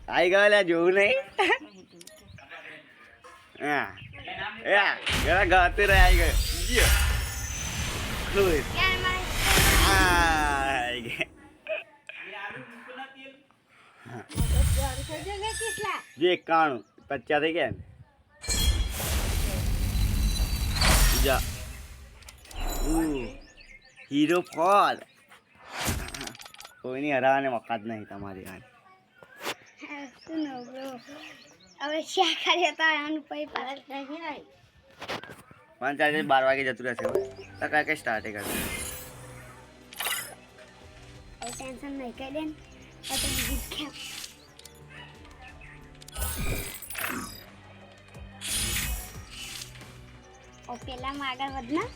आई गया जो नहीं गला गाते रहे आई गए જે 91 50 થઈ ગયા જા હીરો ફોલ કોઈની હરાવાને વખત નહીં તમારી યાર હવે શા કરીએ તો આનું પૈ પાર નહીં આવી 12 વાગે જતું રહેશે તો કઈ સ્ટાર્ટ કરશે ટેન્શન નહીં કહી દે તો ગીત ખેમ ઓ પેલામાં આગળ વધના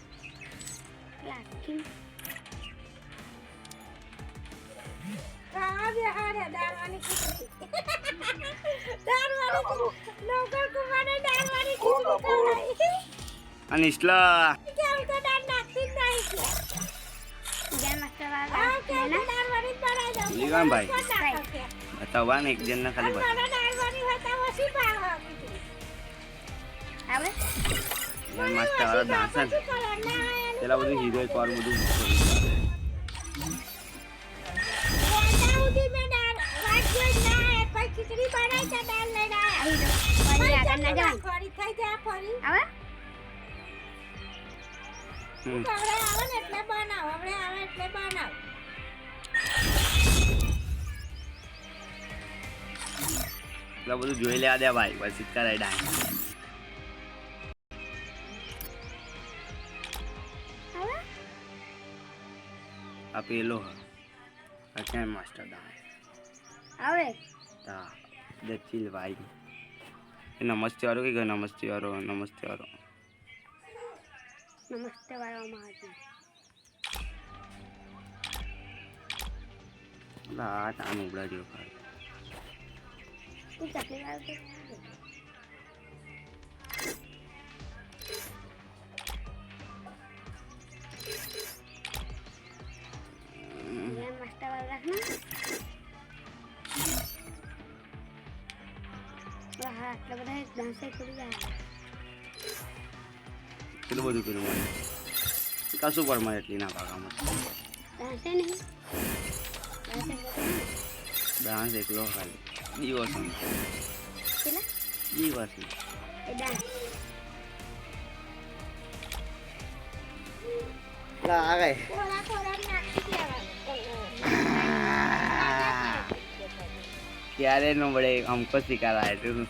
લાખી કાબે હારે દારવાની ખીચડી નોકર કુમારે દારવાની ખીચડી ખવડાવી અનિશલા કેમ તો દાર નાખી નહીં જેન માસ્ટર વાળા દારવાની બનાવી દો લીવાન ભાઈ બતાવવા ને એક જણ ને ખાલી બતાવ દારવાની હતા વસી પાવ આવે માસ્ટર વાળા દાસન પેલા બધું હીરો એક વાર બધું ખીચડી બનાવી છે દાળ લઈને આવી આગળ ના જાય ખોરી થઈ જાય ખોરી આવે હવે આવે ને એટલે બનાવ હવે આવે એટલે બનાવ પેલા બધું જોઈ લેવા દે ભાઈ પછી કરાય ડાય આવે આ પેલો આ ક્યાં માસ્ટર દા આવે દચિલ ભાઈ નમસ્તે વાળો કે નમસ્તે વાળો નમસ્તે વાળો મહાજી લા તાન ઉબડા જેવો ખાય તું ચટણી વાળો તો માસ્ટર વાળો રાખના હા આટલા બધા ડાન્સે કરી જાય કેટલું બધું કર્યું મને કશું પર મને એટલી ના ભાગામાં ડાન્સે નહીં ડાન્સ એકલો ખાલી દિવસ કેટલા દિવસ એ ડાન્સ લા આ ગઈ થોડા થોડા નાખી ક્યારે નો બડે हमको सिखा रहा है तू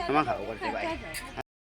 हम खाओ करते भाई